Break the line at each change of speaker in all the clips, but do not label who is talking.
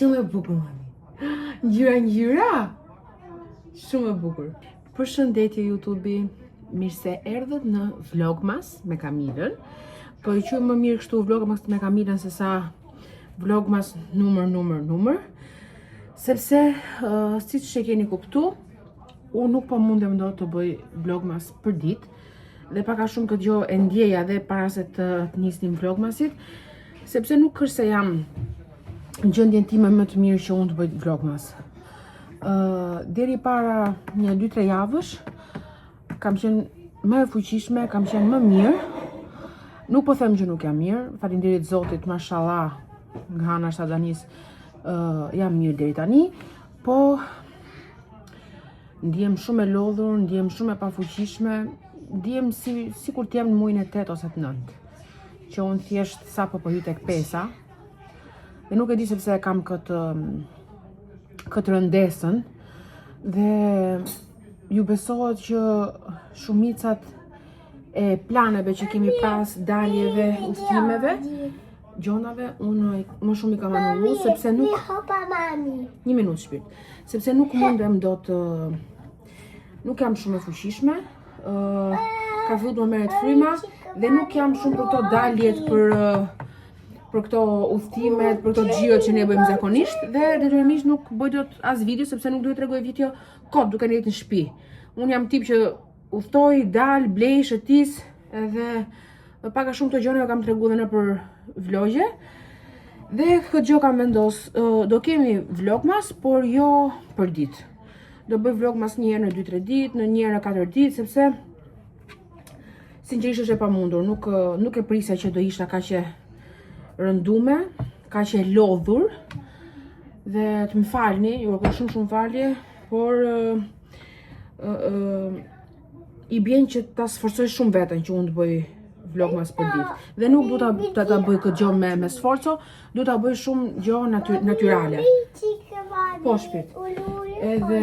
Shumë e bukur, mami. Ngjyra. Shumë e bukur. Përshëndetje YouTube-i. Mirë se erdhët në Vlogmas me Kamilën. Po i quaj më mirë kështu Vlogmas me Kamilën se sa Vlogmas numër. Sepse siç e keni kuptuar, unë nuk po mundem dot të bëj Vlogmas për ditë. Dhe pak a shumë këtë gjë e ndjeja dhe para se të nisnim Vlogmasit, sepse nuk është se jam në gjendjen time më të mirë që unë të bëj Vlogmas. Deri para një 2-3 javësh kam qenë më e fuqishme, kam qenë më mirë. Nuk po them që nuk jam mirë, faleminderit Zotit, mashallah, nga Hana Shtadanis jam mirë deri tani, po ndihem shumë e lodhur, ndihem shumë e pafuqishme, ndihem sikur të jem në muajin e 8 ose të 9, që unë thjesht sapo po hyj tek 5-a. Dhe nuk e di sepse kam këtë rëndesën dhe ju besohet që shumicat e planeve që kemi pas, daljeve, udhëtimeve, gjonave, unë më shumë i kam anullu, sepse nuk... Një minutë shpirt. Sepse nuk mundem do të... Nuk jam shumë e fuqishme, ka filluar më merret fryma dhe nuk jam shumë për këto daljet për këto udhëtimet, për këto xhirot që ne bëjmë zakonisht dhe detyrimisht nuk bëj dot as video sepse nuk duhet t'rregoj video kot duke qenë në shtëpi. Unë jam tip që udhtoj, dal, blej, shëtis edhe pak a shumë të gjëra kam treguar edhe nëpër vlogje. Dhe këtë gjë kam vendos, do kemi Vlogmas, por jo për ditë. Do bëj Vlogmas një herë në 2-3 ditë, në një herë në 4 ditë, sepse sinqerisht është e pamundur, nuk e prisja që do isha kaq e rëndume, kaq e lodhur. Dhe të më falni, ju kërkoj shumë falje, por i bjen që ta sforcoj shumë veten që unë të bëj Vlogmas për ditë. Dhe nuk du ta bëj këtë gjë me sforco, du ta bëj shumë gjë natyrale. Po shpirt. Edhe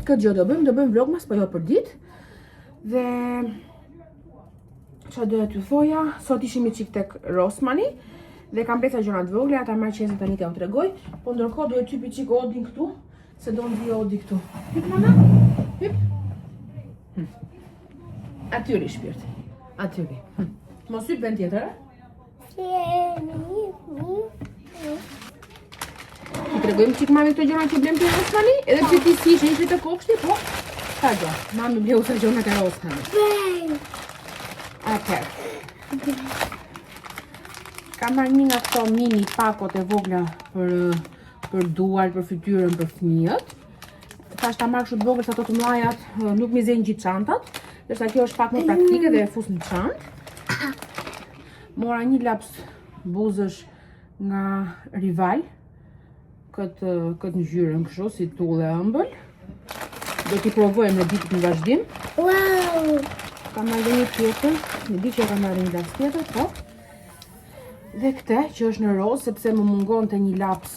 këtë gjë do bëjmë Vlogmas, po jo për ditë. Dhe çfarë doja t'ju thoja, sot ishim i çik tek Rosmani dhe kam besa gjëra të vogla, ata marr qenë tani t'ja u tregoj, po ndërkohë do të hypi çik Odin këtu, se do ndi Odi këtu. Hyp mama. Hyp. Atyri shpirt. Atyri. Mos hyp vend tjetër, Ti tregojmë çik mami këto gjëra që blem ti Osmani, edhe pse ti si ishe të kokshti, po ka gjë. Mami bleu sa gjëra të Osmani. Okej. Kam marrë një nga këto mini pakot e vogla për duar, për fytyrën, për fëmijët. Tash ta marrë kështu të vogël sa ato të mëdhajat, nuk mi zejnë gjithë çantat, ndërsa kjo është pak më praktike dhe e fus në çantë. Mora një laps buzësh nga Rival, këtë ngjyrën kështu si tulle e ëmbël. Do t'i provojmë në ditët në vazhdim.
Wow!
Kam marrë një tjetër, në ditë që kam marrë një laps tjetër, po. Dhe këtë që është në roz, sepse më mungonte një laps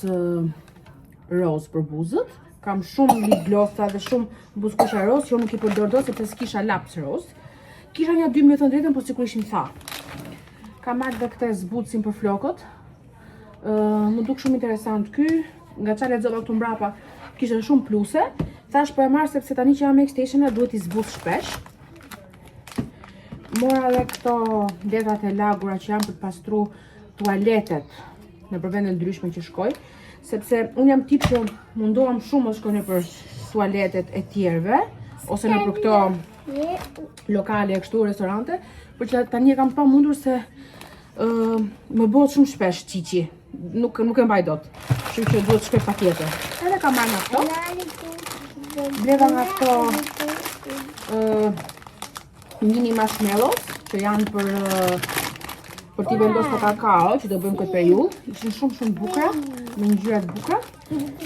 roz për buzët. Kam shumë lip glossa dhe shumë buzëkusha roz, që nuk i përdor dot sepse s'kisha laps roz. Kisha një 2 me thënë drejtën, po sigurisht më tha. Kam marrë dhe këtë zbutësin për flokët. Më duk shumë interesant ky, nga qa lexova këtu mbrapa, kishte shumë pluse. Thash po e marr sepse tani që jam me extension duhet i zbut shpesh. Mora edhe këto letrat e lagura që janë për të pastru tualetet në vende ndryshme që shkoj, sepse unë jam tip që mundohem shumë të shkoj nëpër tualetet e tjerëve ose nëpër këto lokale e kështu restorante, për që tani e kam pa mundur se më bëhet shumë shpesh qiqi. Nuk e mbaj dot. Kështu që duhet shkoj patjetër. Edhe kam marrë nga këto. Bleva nga këto mini marshmallows që janë për t'i vendosur kakao që do bëjmë këtë periudhë. Ishin shumë bukura, me ngjyra të bukura.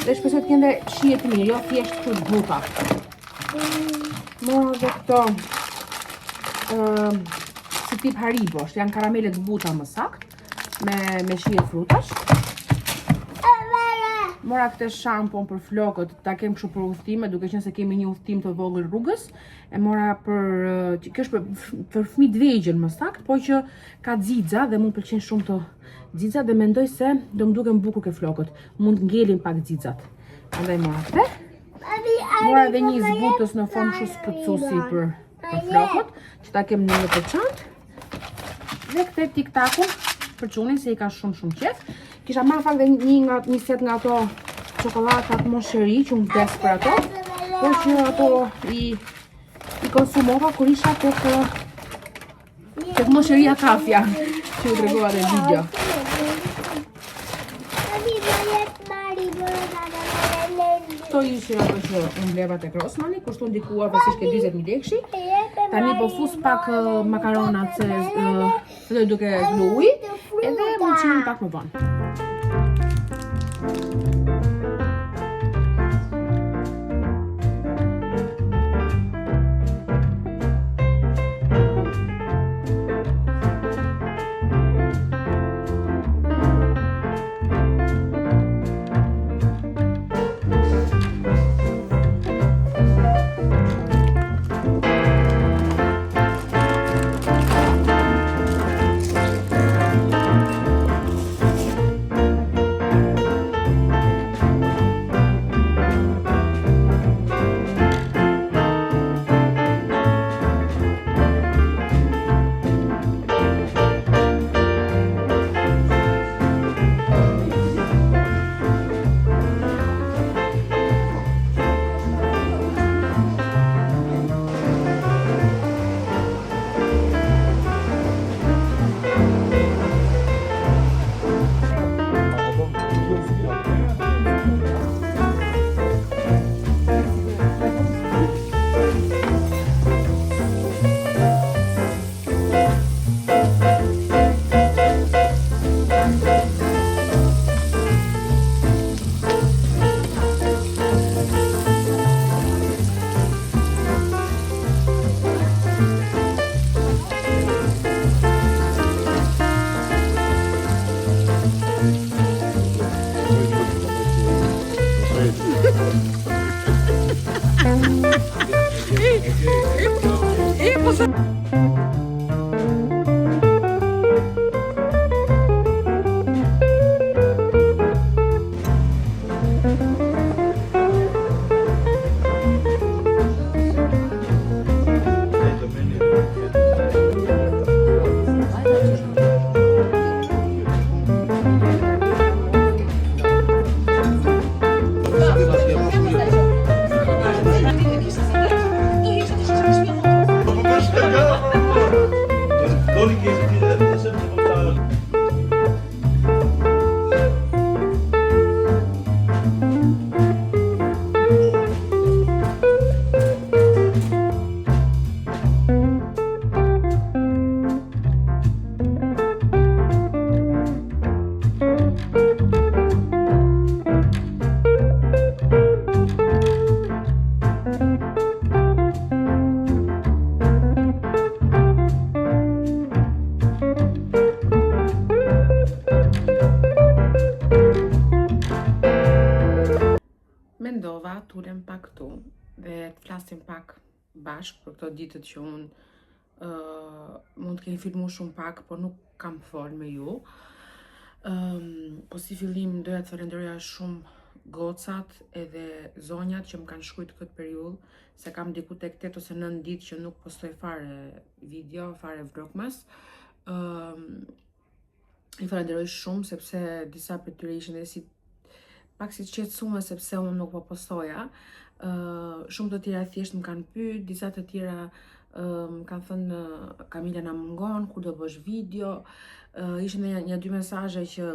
Dhe shpresoj të kenë shije të mirë, jo thjesht kështu të buta. Mora edhe këto si tip Haribo, janë karamele të buta më sakt, me shije frutash. Mora këtë shampon për flokët, ta kem kështu për udhëtime, duke qenë se kemi një udhëtim të vogël rrugës. E mora kjo është për fëmijë të vegjël më sakt, po që ka xixa dhe mua pëlqen shumë të xixa dhe mendoj se do më duken bukur ke flokët. Mund ngelin pak xixat. Prandaj mora këtë. Mora edhe një zbutës në formë kështu spërcusi për flokët, që ta kem në çantë. Dhe këtë tiktakun për çunin se i ka shumë qef. Kisha marrë fakt dhe një set nga ato çokoladat mosheri që unë vdes për ato, por që ato i konsumova kur isha tek mosheria kafja, që u tregova në video. Këto ishin ato që unë bleva tek Rossmanni, kushton diku afërsisht ke 40.000 lekësh. Tani po fus pak makaronat se filloi duke vlui, edhe mund çini pak më vonë. këtu dhe të flasim pak bashkë për këto ditët që unë mund të kemi filmu shumë pak, por nuk kam folë me ju. Po si fillim doja të falenderoja shumë gocat edhe zonjat që më kanë shkruajtur këtë periudhë, se kam diku tek 8 ose 9 ditë që nuk postoj fare video, fare vlogmas. I falenderoj shumë sepse disa për tyre ishin dhe pak si qetësume sepse unë nuk po postoja. Shumë të tjera thjesht më kanë pyet, disa të tjera më kanë thënë Kamila na mungon, kur do bësh video. Ishin një dy mesazhe që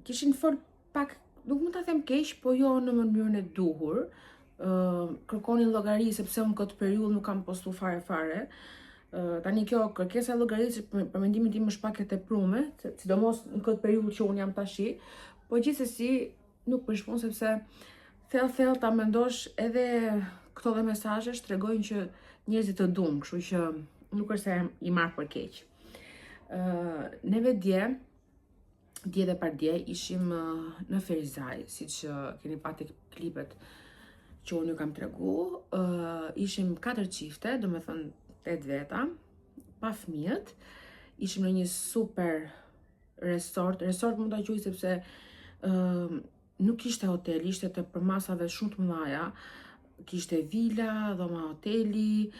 kishin fol pak, nuk mund ta them keq, po jo në mënyrën e duhur. Kërkonin llogari sepse unë këtë periudhë nuk kam postu fare. Tani kjo kërkesa e llogarisë për mendimin tim është pak e tepruar, sidomos në këtë periudhë që unë jam tashi, po gjithsesi nuk përshpun sepse thellë ta mendosh edhe këto dhe mesazhe tregojnë që njerëzit të duam, kështu që nuk është se i marr për keq. Neve dje dhe pardje ishim në Ferizaj, siç keni pa tek klipet që unë ju kam tregu. Ishim 4 çifte, domethënë 8 veta, pa fëmijët. Ishim në një super resort mund ta quaj sepse nuk ishte hotel, ishte të përmasave shumë të mëdha. Kishte vila, dhoma hoteli,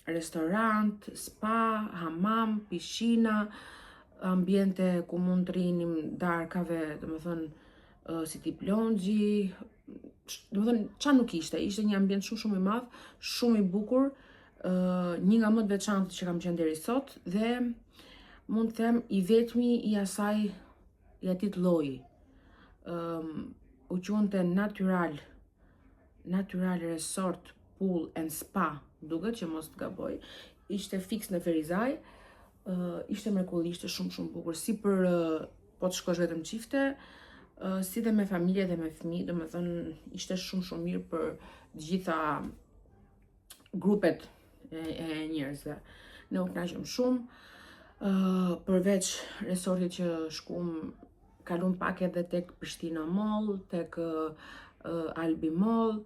restorant, spa, hamam, pishina, ambiente ku mund të rrinim darkave, domethënë si tip lounge, domethënë çfarë nuk ishte. Ishte një ambient shumë i madh, shumë i bukur, një nga më të veçantë që kam qenë deri sot dhe mund të them i vetmi i asaj i atit lloji. U quante Natural Resort Pool and Spa, duket që mos të gaboj. Ishte fiks në Ferizaj, ishte mrekulli, ishte shumë bukur, si për po të shkosh vetëm çifte, si dhe me familje dhe me fëmijë, domethënë ishte shumë mirë për të gjitha grupet e njerëzve. Ne u kënaqëm shumë, përveç resortit që shkuam, kalum pak edhe tek Prishtina Mall, tek Albi Mall,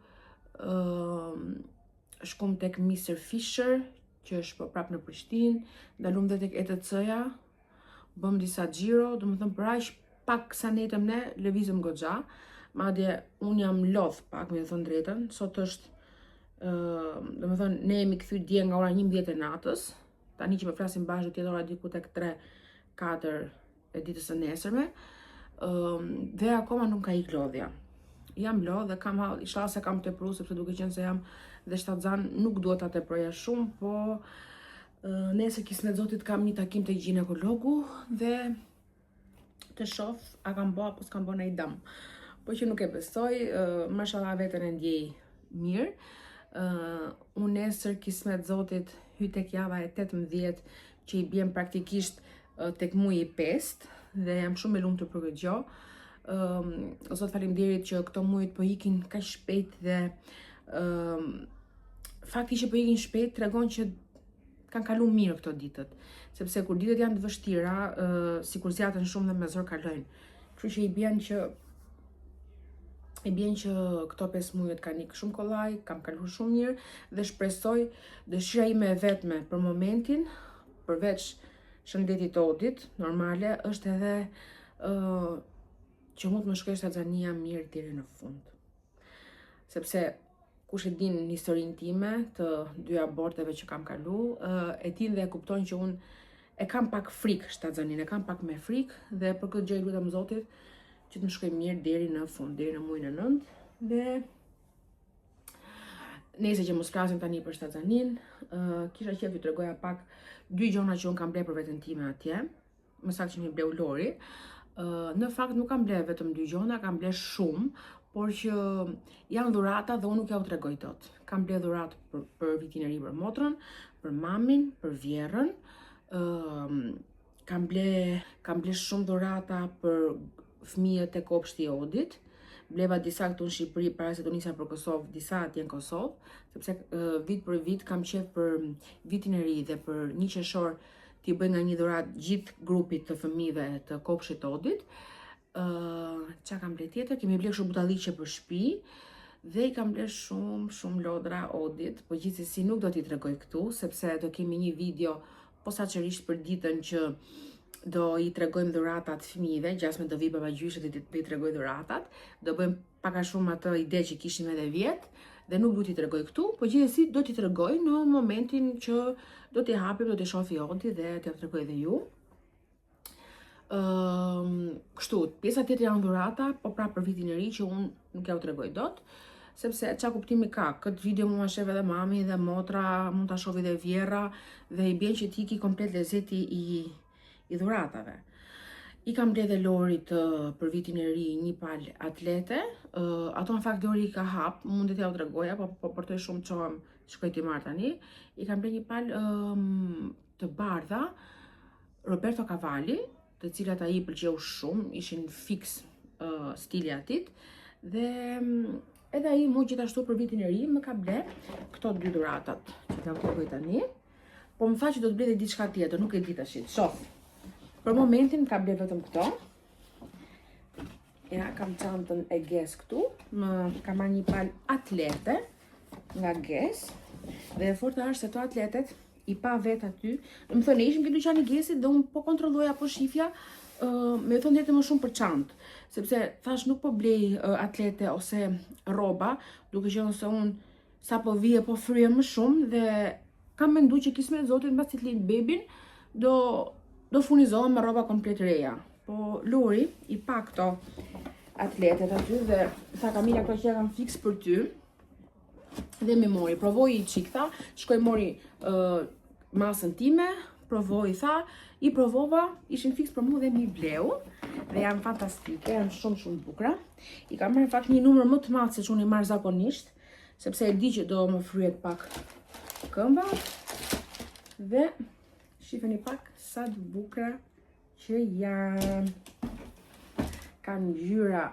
shkum tek Mr. Fisher, që është po prap në Prishtinë, dalum dhe tek ETC-ja, bëm disa xhiro, domethënë për aq pak sa netëm ne lëvizëm goxha, madje un jam lodh pak, me të thënë drejtën. Sot është domethënë ne jemi kthy dje nga ora 11 e natës, tani që po flasim bashkë do të jetë ora diku tek 3-4 e ditës së nesërme, dhe akoma nuk ka ikë lodhja. Jam lodh dhe kam hall, inshallah se kam tepru, sepse duke qenë se jam dhe shtatzan nuk duhet ta teproja shumë, po nesër kismet zotit kam një takim te ginekologu dhe të shoh a kam bë apo s'kam bë ndaj dëm. Po që nuk e besoj, mashallah veten e ndjej mirë. Unë nesër kismet zotit hy tek java e 18 që i bjem praktikisht tek muji i 5 dhe jam shumë e lumtur për këtë gjë. Zot faleminderit që këto mujt po ikin kaq shpejt dhe fakti që po ikin shpejt tregon që kanë kaluar mirë këto ditët, sepse kur ditët janë të vështira, sikur zjatën shumë dhe me zor kalojnë. Kështu që i bjen që këto 5 mujet kanë ikë shumë kollaj, kam kaluar shumë mirë dhe shpresoj dëshira ime e vetme për momentin, përveç shëndetit të Odit, normale, është edhe që mund të më shkojë Tanzania mirë deri në fund. Sepse kush e din historinë time të 2 aborteve që kam kalu, e din dhe e kupton që unë e kam pak frikë Tanzaninë, e kam pak me frikë dhe për këtë gjë i lutem Zotit që të më shkojë mirë deri në fund, deri në muajin e 9. Dhe nëse që mos flasim tani për Tanzaninë, kisha qejf t'ju tregoja pak 2 gjëra që unë kam bler për veten time atje, më saktë që më bleu Lori. Në fakt nuk kam bler vetëm 2 gjëra, kam bler shumë, por që janë dhurata dhe unë nuk ja u tregoj dot. Kam bler dhuratë për vitin e ri për motrën, për mamin, për vjerrën. Kam bler shumë dhurata për fëmijët e kopshti i Odit. Bleva disa këtu në Shqipëri para se të nisa për Kosovë, disa atje në Kosovë, sepse vit për vit kam qef për vitin e ri dhe për 1 qershor t'i bëj nga një dhuratë gjithë grupit të fëmijëve të kopshtit të Odit. Çka kam bler tjetër? Kemi bler kështu butalliqe për shtëpi Dhe I kam ble shumë lodra Odit, po gjithsesi nuk do t'i tregoj këtu, sepse do kemi një video posaçërisht për ditën që do I tregojmë dhuratat fëmijëve, gjasme do vi babagjyshe dhe do I tregoj dhuratat, do bëjmë pak a shumë atë ide që kishim edhe vjet, dhe nuk do t'i tregoj këtu, po gjithsesi do t'i tregoj në momentin që do t'i hapim, do t'i shofi Odi dhe t'ja tregoj edhe ju. Kështu, pjesa tjetër janë dhurata, po pra për vitin e ri që unë nuk ja u tregoj dot, sepse qa kuptimi ka, këtë video mund ta shef edhe mami dhe motra, mund ta shohë edhe vjerra dhe I bjen që t'iki komplet lezeti I dhuratave. I kam ble dhe Lorit për vitin e ri një palë atlete, ato në fakt Lori I ka hap, mundet ja u tregoja, po përtoj shumë qohem shkoj t'i marr tani. I kam ble një palë të bardha, Roberto Cavalli, të cilat ai I pëlqeu shumë, ishin fix stili atit, dhe edhe ai mu gjithashtu për vitin e ri më ka ble këto dy dhuratat që t'ja u tregoj tani, po më tha që do të ble dhe diçka tjetër, nuk e di tash. Shoh. Për momentin ka ble vetëm këto. Ja, kam çantën e Guess këtu, kam marrë një palë atlete nga Guess, dhe e forta është se to atletet I pa vet aty. Do të thonë ishim ke dyqani Guessit dhe unë po kontrolloja po shifja, me thonë jetë më shumë për çantë, sepse thash nuk po blej atlete ose rroba, duke qenë se unë sa po vije po fryje më shumë dhe kam menduar që kismet Zotit mbas të lind bebin do furnizohem me rroba komplet reja. Po Lori I pa këto atletet aty dhe tha Kamila këto që janë fix për ty. Dhe mi mori, provoj I qik tha, shkoj mori masën time, provoj tha, I provova, ishin fix për mu dhe mi bleu, dhe janë fantastike, janë shumë bukra. I kam marrë fakt një numër më të madh se që unë I marr zakonisht, sepse e di që do më fryet pak këmba, dhe shifeni pak sa të bukra që janë. Kanë ngjyra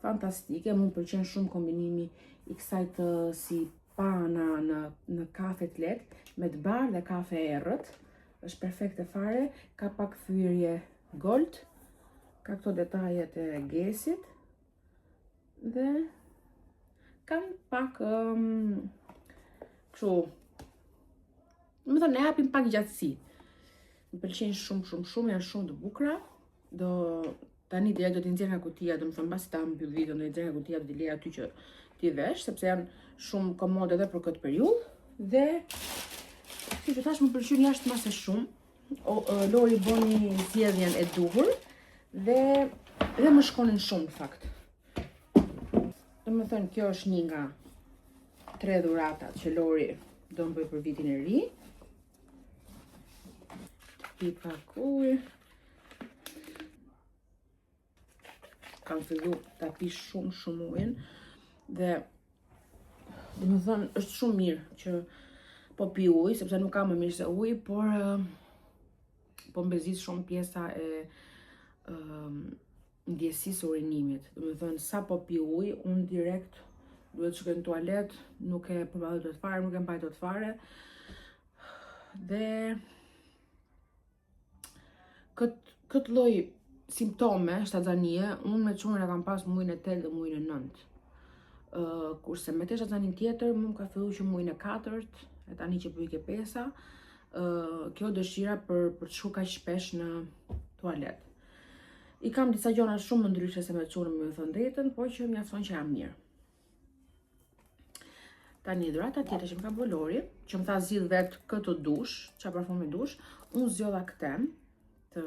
fantastike, mu pëlqen shumë kombinimi I kësaj të si pana në kafe të lehtë, me të bardhë dhe kafe errët, është perfekte fare, ka pak thyrje gold, ka këto detajet e Guessit, dhe kanë pak kështu, më thënë, ne hapim pak gjatësi. Më pëlqen shumë, janë shumë të bukura, tani direkt do t'i nxjerr nga kutia, do më thënë, mbasi ta mbyll videon, do t'i nxjerr nga kutia, do t'i lej aty që t'i vesh, sepse janë shumë komode edhe për këtë periudhë, dhe si që thash më pëlqyen jashtë mase shumë. Lori boni zgjedhjen e duhur dhe më shkonin shumë në fakt. Do më thënë, kjo është një nga 3 dhuratat që Lori do më bëj për vitin e ri. Pi pak ujë. Kam fillu ta pi shumë ujin dhe do më thënë është shumë mirë që po pi ujë, sepse nuk ka më mirë se uji, por po mbezis shumë pjesa e ndjesisë urinimit. Do më thënë sa po pi ujë, unë direkt duhet të shkoj në tualet, nuk e përballoj dot fare, nuk e mbaj dot fare. Dhe këtë lloj simptome shtatzanie, unë me çunën e kam pas muajin e 8 dhe muajin e 9. Kurse me të shtatzanin tjetër, më ka fillu që muajin e 4, e tani që po i ke pesa, kjo dëshira për të shku kaq shpesh në tualet. I kam disa gjona shumë më ndryshe se me çunën, me thënë drejtën, po që mjafton që jam mirë. Tani dhurata tjetër që më ka bërë Lori, që më tha zgjidh vetë këtë dush, çfarë parfumi dush, unë zgjodha këtë të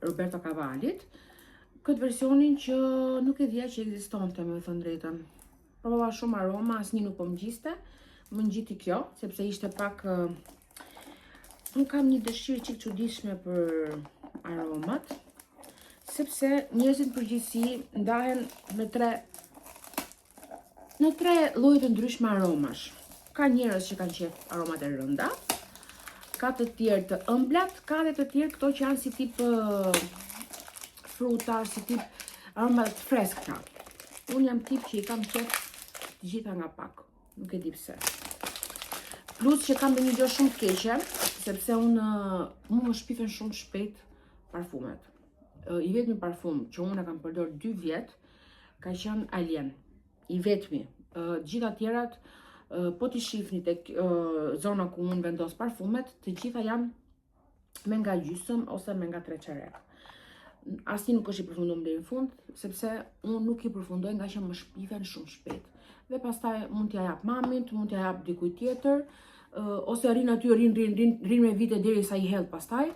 Roberto Cavallit, këtë versionin që nuk e dhja që ekzistonte, me thënë drejtën. Provova shumë aroma, asnjë nuk po më ngjiste, më ngjiti kjo, sepse ishte pak unë kam një dëshirë çik çuditshme për aromat, sepse njerëzit në përgjithësi ndahen në tre lloje të ndryshme aromash. Ka njerëz që kanë qef aromat e rënda, ka të tjerë të ëmblat, ka dhe të tjerë këto që janë si tip fruta, si tip aromat freskëta. Unë jam tip që I kam qef të gjitha nga pak, nuk e di pse. Plus që kam dhe një gjë shumë të keqe, sepse unë më shpifen shumë shpejt parfumet. I vetmi parfum që unë e kam përdor 2 vjet ka qenë Alien, i vetmi. Gjitha tjerat, po t'i shifni tek zona ku unë vendos parfumet, të gjitha janë me nga gjysmë ose me nga 3 çerek. Asnjë nuk është i përfunduar deri në fund, sepse unë nuk i përfundoj nga që më shpifen shumë shpejt. Dhe pastaj mund t'ja jap mamit, mund t'ja jap dikujt tjetër, ose rrin aty, rrin me vite derisa i hedh pastaj,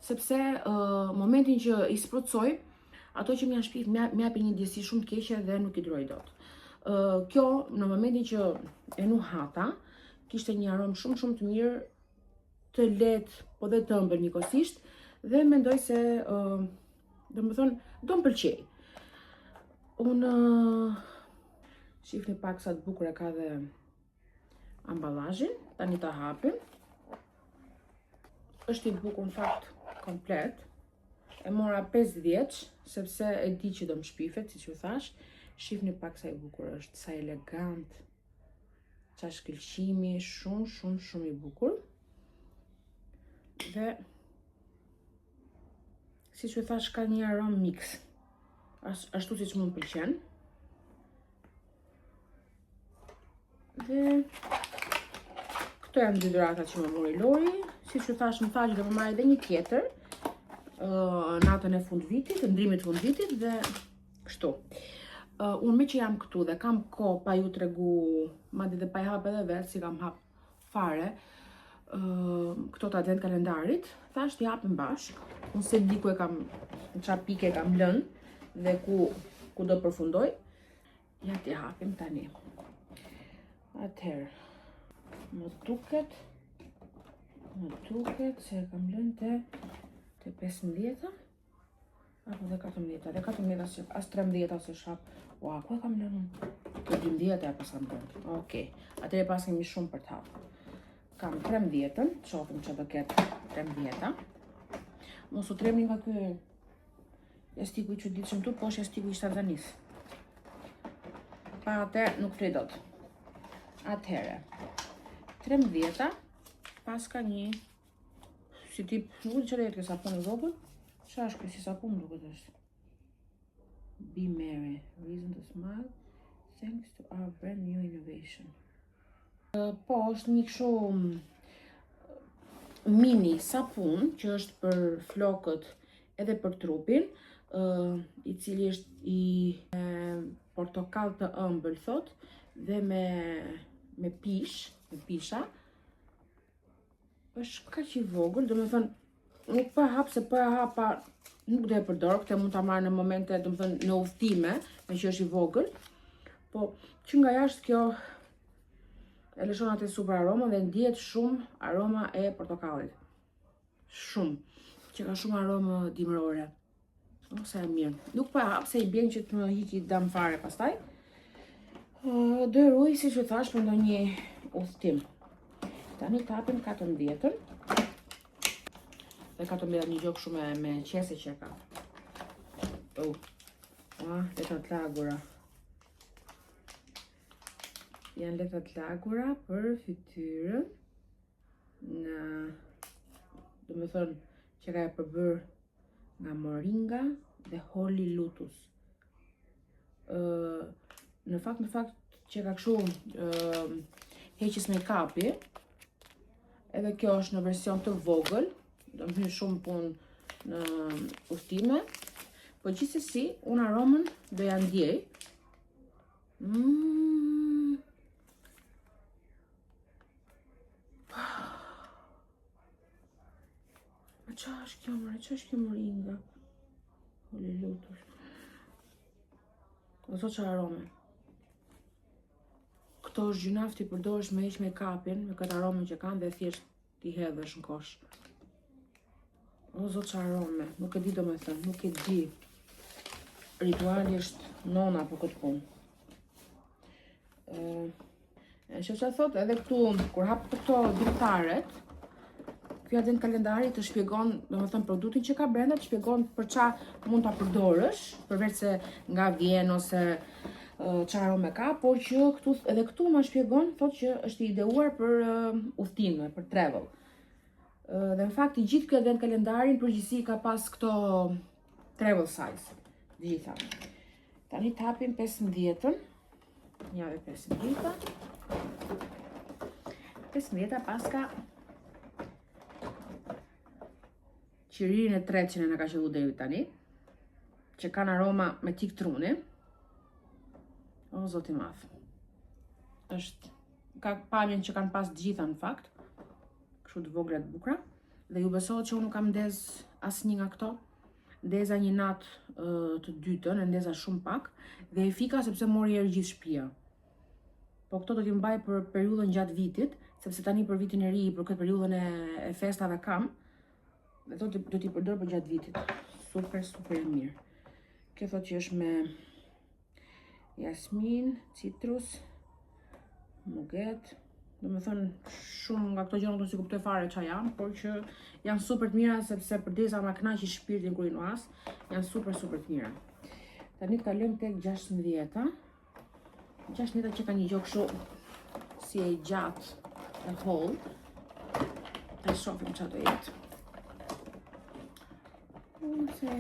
sepse momentin që i sprucoj, ato që më janë shpif më japin një ndjesi shumë të keqe dhe nuk i duroj dot. Kjo në momentin që e nuhata, kishte një aromë shumë të mirë, të lehtë, po dhe të ëmbël njëkohësisht, dhe mendoj se domethënë do më pëlqej. Unë shifni pak sa të bukur e ka dhe ambalazhin, tani ta hapim. Është i bukur në fakt komplet. E mora 5 vjeç, sepse e di që do më shpifet, siç ju thash. Shifni pak sa i bukur është, sa elegant. Qa shkëlqimi, shumë i bukur. Dhe siç ju thash, ka një aromë mix. Ashtu siç më pëlqen. Dhe këto janë dy dhuratat që më mori Lori. Siç ju thash, më tha që do më marrë edhe një tjetër natën e fundvitit, ndrimit të fundvitit dhe kështu. Unë me që jam këtu dhe kam kohë pa ju tregu, madje dhe pa i hap edhe vetë, si kam hap fare, këto të advent kalendarit, thash t'i hapim bashk. Unë se di ku e kam, në çfarë pike e kam lënë dhe ku do përfundoj. Ja t'i hapim tani. Atëherë, më duket se e kam lënë te 15-a apo dhe 14-a. Dhe 14-a se as 13-a se shap. Ua, ku e kam lënë unë? Te 12-a e pasam bërë. Okej, atëherë pas kemi shumë për të hapë. Kam 13-ën, shohim që do ketë 13-a. Mos u tremni nga ky jastiku i çuditshëm tu, po është jastiku i Shtanzanis. Pa atë nuk flej dot. Atëherë, 13-a, pas ka një, si tip, nuk di çfarë jetë kjo sapun i vogël, çfarë është kjo si sapun duket është. Be merry, reason to smile, thanks to our brand new innovation. Po, është një kështu mini sapun që është për flokët edhe për trupin, i cili është i portokall të ëmbël thot, dhe me pisha. Është kaq i vogël, domethënë nuk po e hap se po e hapa, nuk do e përdor, këtë mund ta marr në momente, domethënë në udhtime, me që është i vogël. Po që nga jashtë kjo e lëshon atë super aromën dhe ndihet shumë aroma e portokallit. Shumë, që ka shumë aromë dimrore. Sa e mirë. Nuk po e hap se i bjen që të më hiqi dam fare pastaj. Do ruaj siç u thash për ndonjë udhtim. Tani tapim 14-ën. Dhe 14-a një gjok shumë me qese që ka. Letrat lagura. Janë letrat lagura për fytyrën. Do me thonë që ka e përbër nga moringa dhe holy lotus. Në fakt që ka kështu heqës make-upi, edhe kjo është në version të vogël, do më hynë shumë punë në udhtime, po gjithsesi unë aromën do ja ndjej. Qa është kjo moringa? Holy lotus. O thot që arome. Këto është gjynaf t'i përdorësh me heq make-upin, me këtë aromen që kanë dhe thjesht t'i hedhësh në kosh. O zot që arome, nuk e di do me thënë, nuk e di. Rituali është nona për këtë punë. Që që thot edhe këtu, kur hap të këto dimtaret, kjo advent kalendari të shpjegon, domethënë produktin që ka brenda, të shpjegon për ça mund ta përdorësh, përveç se nga vjen ose çfarë arome ka, por që këtu edhe këtu ma shpjegon, thotë që është i ideuar për udhtime, për travel. Dhe në fakt i gjithë ky advent kalendari në përgjithësi ka pas këto travel size, gjitha. Tani të hapim 15-ën. Njave 15-ën. 15-ëta paska qiririn e tretë që në ka qellu deri tani, që kanë aroma me tik truni. O, zoti madh. Ka pamjen që kanë pas gjitha në fakt, kështu të vogla të bukura, dhe ju besohet që unë nuk kam ndez asnjë nga këto. Ndeza një natë të dytën, e ndeza shumë pak, dhe e fika sepse mori erë gjithë shtëpia. Po këto do t'i mbaj për periudhën gjatë vitit, sepse tani për vitin e ri, për këtë periudhën e festave kam, dhe do t'i përdor për gjatë vitit. Super, super e mirë. Kjo thot që është me jasmin, citrus, muget. Do me thënë shumë nga këto gjëra nuk si kuptoj fare ç'a janë, por që janë super të mira sepse përdesa ma kënaqi shpirtin kur i nuas, janë super super të mira. Tani të kalojmë tek 16-ta. 16-ta që ka një gjë kështu si e gjatë e holl. Ta shohim ç'a do jetë. Se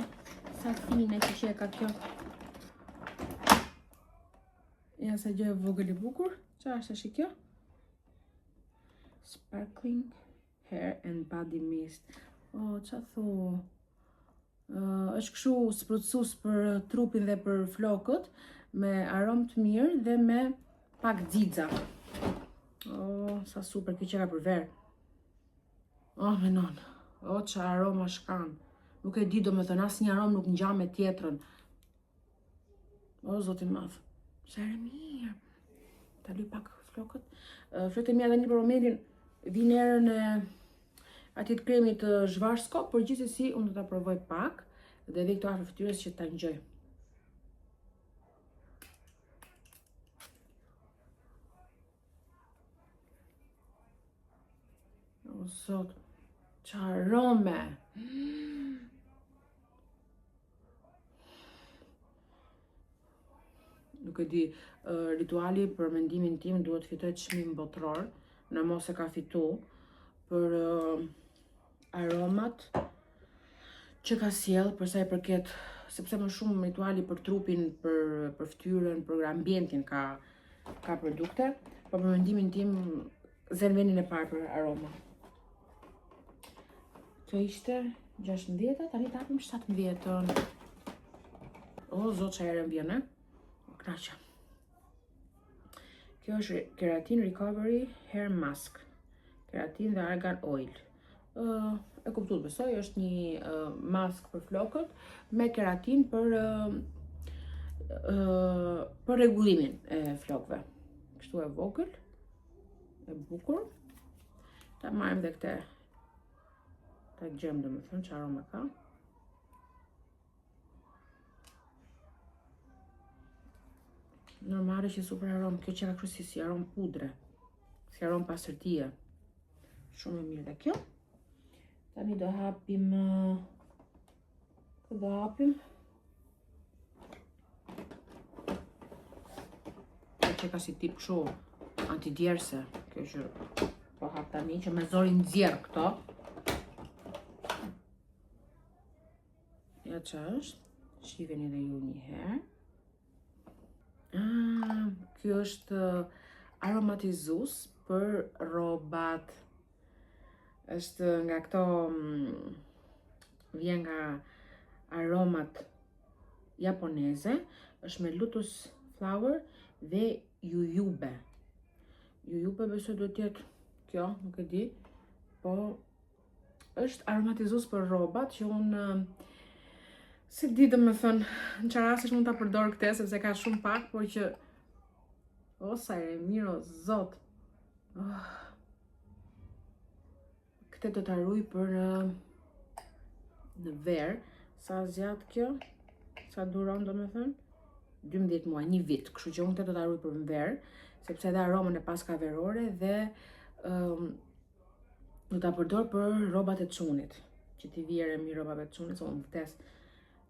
sa fine që ka kjo. Ja sa gjë e vogël i bukur. Ç'a është tash kjo? Sparkling hair and body mist. Oh, ç'a thu? Është kështu sprutësues për trupin dhe për flokët, me aromë të mirë dhe me pak xixa. Oh, sa super, kjo që ka për verë. Oh, menon. Oh, ç'a aroma shkan. Nuk e di, do me thënë, asnjë aromë nuk ngjan me tjetrën. Oh, zoti madh. Sa e mirë. Ta luj pak flokët. Flokët e mia tani për momentin vinë erën e atij të kremit të zhvarsko, por gjithsesi unë do ta provoj pak dhe vi këto afër fytyrës që ta ngjoj. O zot, çfarë arome! Nuk e di, rituali për mendimin tim duhet fitoj çmim botror, në mos e ka fitu, për aromat që ka sjell për sa i përket, sepse më shumë rituali për trupin, për fytyrën, për ambientin ka produkte, por për mendimin tim zen vendin e parë për aroma. Kjo ishte 16-ta, tani të hapim 17-ën. O, zot që erën vjen, Knaqa. Kjo është Keratin Recovery Hair Mask. Keratin dhe argan oil. E kuptu të besoj, është një mask për flokët me keratin për rregullimin e flokëve. Kështu e vogël, e bukur. Ta marrim dhe këte, ta gjem dhe me thënë që aroma ka. Normale që super aromë, kjo që ka kërësi si aromë pudre, si aromë pasërtia. Shumë e mirë dhe kjo. Tani do hapim, kjo që ka si tip këshu antidjerse, kjo që po hap tani që me zorin nxjerr këto. Ja që është, shiheni dhe ju një herë. Kjo është aromatizues për rrobat. Është nga këto vjen nga aromat japoneze, është me lotus flower dhe jujube. Jujube besoj do të jetë kjo, nuk e di, po është aromatizues për rrobat që unë si di dhe me thënë, në që rastisht mund të përdor këte, sepse ka shumë pak, por që... O, sa e mirë, o zot! Këte do të arruj për në verë. Sa zjatë kjo? Sa duron, do me thënë? 12 muaj, një vit. Kështu që unë këte do të arruj për në verë, sepse edhe aromën e paska verore dhe do të përdor për robat e çunit. Që ti vjerë e mirë robave të çunit, se unë vdes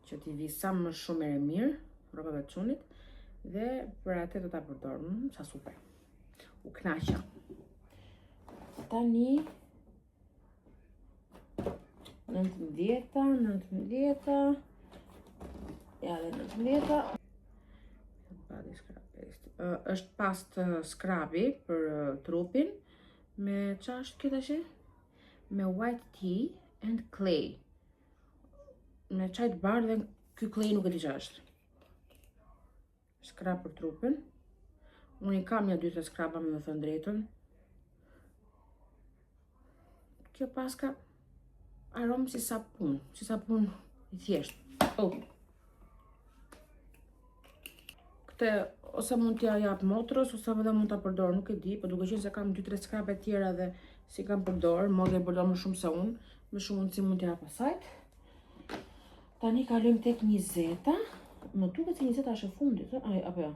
që t'i vi sa më shumë e mirë, robave të çunit, dhe për atë do t'a përdor. Sa super. U knaqa. Tani 19-ta, ja dhe 19-ta. është pastë skrabi për trupin me ç'është kjo tash? Me white tea and clay. Me çaj të bardhë dhe ky clay nuk e di ç'është. Skrab për trupin. Unë i kam 2-3 skraba me thënë drejtën. Kjo paska aromë si sapun i thjesht. Këtë ose mund t'ja jap motrës ose edhe mund ta përdor, nuk e di, por duke qenë se kam 2-3 skrabe tjera dhe si kam përdor, modhe e përdor më shumë se unë, më shumë mundësi mund t'ja jap asajt. Tani kalojmë tek 20. Më duket se 20 është e fundit, apo jo?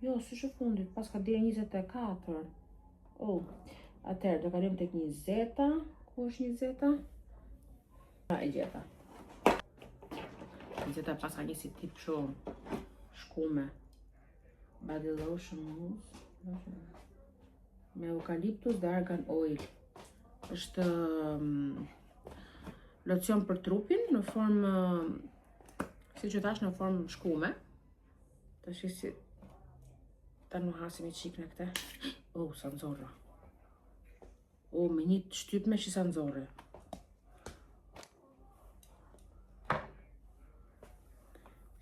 Jo, s'është e fundit, paska deri 24. Atëherë do kalojmë tek 20. Ku është 20? E gjeta. 20 paska një si tip shumë shkume. Body lotion mousse me eukaliptus dhe argan oil. Është locion për trupin në formë, si që thash, në formë shkume. Tash si ta nuk hasim i qik në këte. Sa nxorra. Me një shtypme që sa nxorre.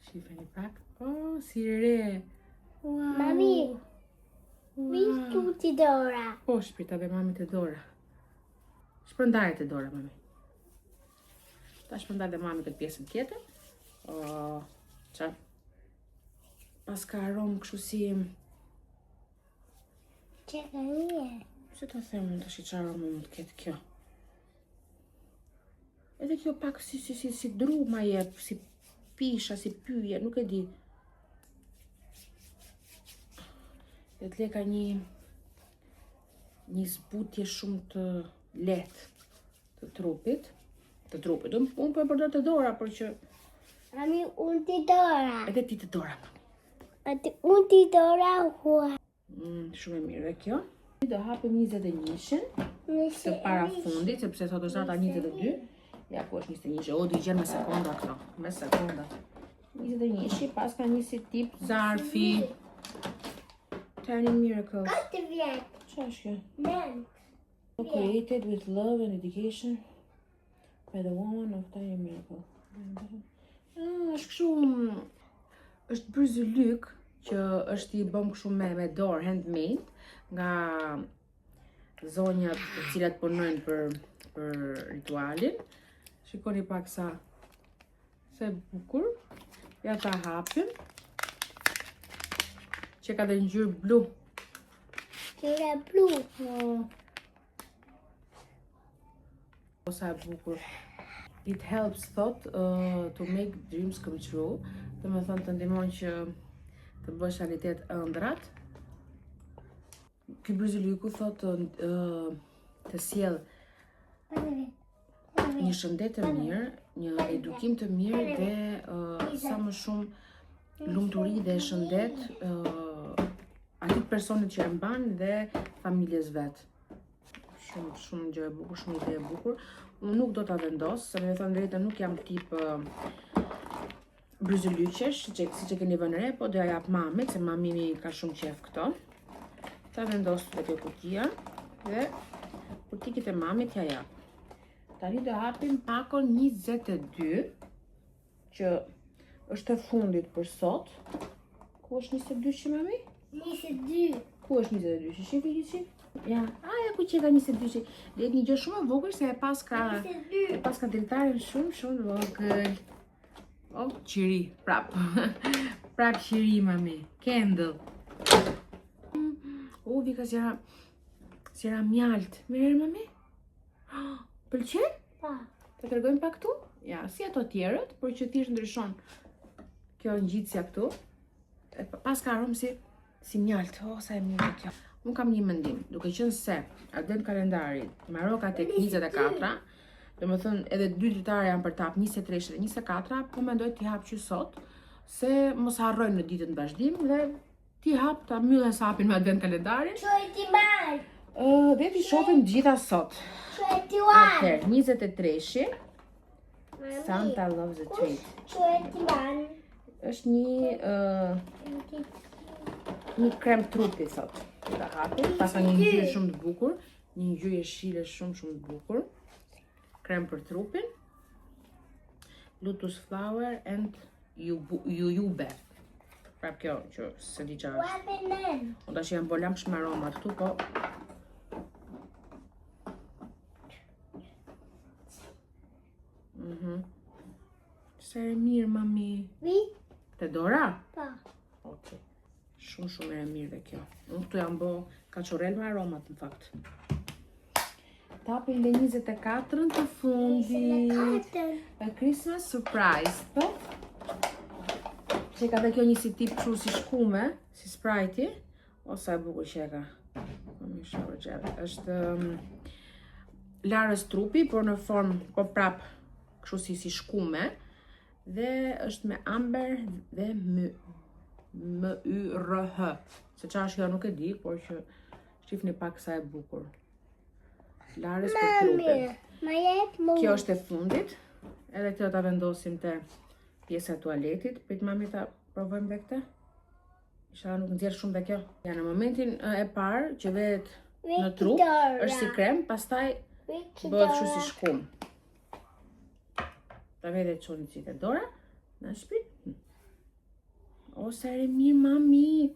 Shifeni pak. Si re. Wow.
Mami, vish tutti Dora.
Po, shpita dhe mami të Dora. Shpërndaje të Dora, mami. Ta shpërndaj dhe mami këtë pjesën tjetër. Qa? Pas ka aromë kështu si...
Që ka një?
Se të themë të shi qa aromë mund të ketë kjo. Edhe kjo pak si druma jep, si pisha, si pyje, nuk e di. Dhe t'leka një zbutje shumë të lehtë të trupit. Unë po e përdor të Dora, por që...
Mami, unë të Dora.
Edhe ti të Dora, mami.
Unë të Dora hua.
Shumë e mirë dhe kjo. Do hapim 21-shin, të para fundit, sepse sot është data 22. Ja, ku është 21-shi? Di gjenë me sekonda këto. Me sekonda. 21-shi, pas ka një si tip zarfi. Tiny Miracle.
Katë vjetë.
Qa është kjo?
Nen.
Created with love and dedication by the woman of Tiny Miracle. Është kështu... është bryzylyk që është i bëm kështu me dorë, handmade, nga zonjat të cilat punojnë për ritualin. Shikoni pak sa e bukur. Ja ta hapim. Që ka dhe ngjyrë blu.
Ngjyra blu.
Sa e bukur. It helps thought to make dreams come true. Do me thënë të ndihmon që të bësh realitet ëndrat. Ky bryzylyku thotë të sjell një shëndet të mirë, një edukim të mirë dhe sa më shumë lumturi dhe shëndet atit personit që e mban dhe familjes vet. Shumë gjë e bukur, shumë ide e bukur. Unë nuk do ta vendos, se me thënë drejtën nuk jam tip bryzylyqesh, si që keni vënë re, po do ja jap mamit, se mami ka shumë qef këto. Ta vendos të kjo kutia dhe kutikit e mamit ja jap. Tani do hapim pakon 22, që është e fundit për sot. Ku është 22 që mami?
22.
Ku është 22 që shifi që? Ja, ku që ka 22 që? Dhe një gjë shumë e vogël se e pas ka dritarin shumë vogël. Qiri, prap. Prap qiri, mami. Candle. Vika s'jera mjalt. Mirë, mami? Pëlqen?
Pa.
Të tregojmë pak këtu? Ja, si ato tjerët, por që thjesht ndryshon kjo ngjitsja këtu. Pas ka aromë si mjalt. Sa e mirë kjo. Unë kam një mendim, duke qenë se advent kalendari Maroka tek 24, do me thënë edhe 2 ditare janë për tap 23 dhe 24, po mendoj t'i hap që sot, se mos harrojnë në ditën vazhdim dhe t'i hap ta myllen sapin me advent kalendarin.
Që e ti marë?
Dhe t'i shohim gjitha sot.
Që e ti marë?
Atëherë, 23-shi, Santa loves a treat.
Që e ti marë?
Është një një krem trupi sot. Ta hapim, pasa një ngjyrë shumë të bukur, një ngjyrë jeshile shumë të bukur. Krem për trupin. Lotus flower and jujube. Prap kjo që se di qa është. Unë tash jam bolamsh me aromat këtu, po Sa e mirë, mami. Te dora?
Po.
Ok. Shumë e mirë dhe kjo. Unë këtu jam bo kachorel me aromat, në fakt. Tapin dhe 24 të fundit. A Christmas surprise, po? Që ka dhe kjo një si tip kështu si shkume, si Sprite-i. O, sa e bukur që e ka. Është larës trupi, por në formë, po prap, kështu si shkume. Dhe është me amber dhe MYRH. Se qa është kjo nuk e di, por që shifni pak sa e bukur. Larës për trupin. Kjo është e fundit. Edhe këtë ta vendosim të pjesa e tualetit. Prit mami ta provojmë dhe këtë. Isha nuk nxjerr shumë dhe kjo. Ja, në momentin e parë që vetë në trup është si krem, pastaj bëhet kështu si shkum. Ta vede qoni qitë e dora, në shpit. O, sa ere mirë, mami.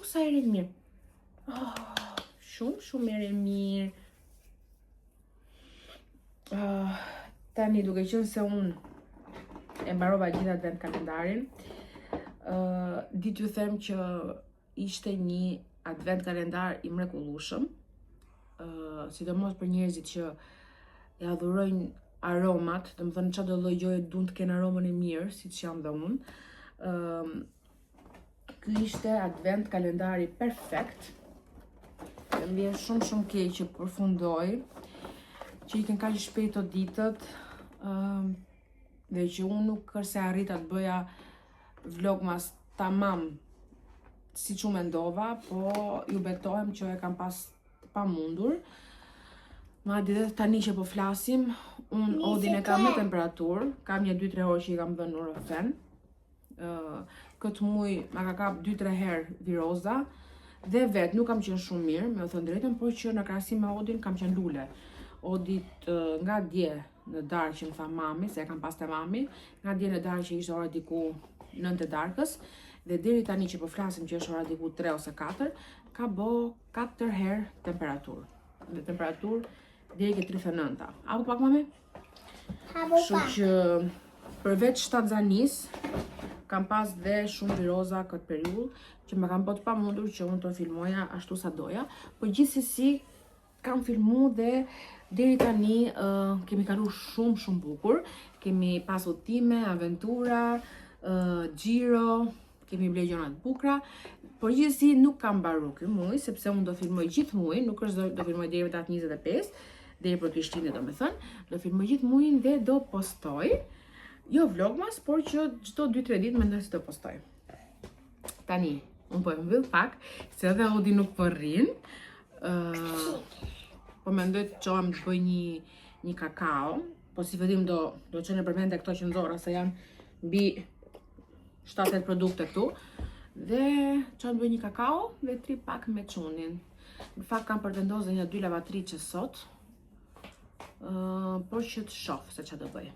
Sa ere mirë. Shumë ere mirë. Tani duke qenë se unë e mbarova gjithë advent kalendarin, di t'ju them që ishte një advent kalendar i mrekullueshëm, sidomos për njerëzit që ja adhurojnë aromat, të më thënë qa do lloj gjoje dun të kenë aromën e mirë, si që jam dhe unë. Ky ishte advent kalendari perfekt. Më vjen shumë keq që përfundoj, që i kënë kaq shpejt o ditët, dhe që unë nuk kërse arrita të bëja vlogmas tamam si që mendova, po ju betohem që e kam pas pa mundur. Madje dhe tani që po flasim, unë Odin e kam me temperaturë, kam një 2-3 orë që i kam dhënë Nurofen. Këtë muj ma ka kap 2-3 herë viroza, dhe vetë nuk kam qenë shumë mirë, me o thënë drejtën, por që në krahasim me Odin kam qenë lule. Odit nga dje në darkë që më tha mami, se e kam pas të mami, nga dje në darkë që ishte ora diku 9 të darkës, dhe deri tani që po flasim që është ora diku 3 ose 4, ka bo 4 herë temperaturë. Dhe temperaturë deri ke 39. Apo pak, mami? Kështu që përveç shtatzanis, kam pas dhe shumë viroza këtë periudhë, që më kam bot pa mundur që unë të filmoja ashtu sa doja, por gjithsesi kam filmu dhe deri tani kemi kalu shumë bukur, kemi pas udhime, aventura, xhiro, kemi ble gjëra të bukura, por gjithsesi nuk kam mbaruar ky muaj, sepse unë do filmoj gjithë muajin, nuk është do filmoj deri datë 25, deri për Krishtinën domethënë, do filmoj gjithë muajin dhe do postoj, jo vlogmas, por që çdo 2-3 ditë mendoj se do postoj. Tani, unë po e mbyll pak, se edhe Odi nuk po rrin. Po mendoj të qohem të bëj një kakao, po si fillim do qenë përmende këto që nxorra, se janë mbi 7 produkte këtu, dhe qohem të bëj një kakao dhe tri pak me çunin. Në fakt kam përvendosur një 2 lavatriçe sot, por që të shoh se ç'a do bëj.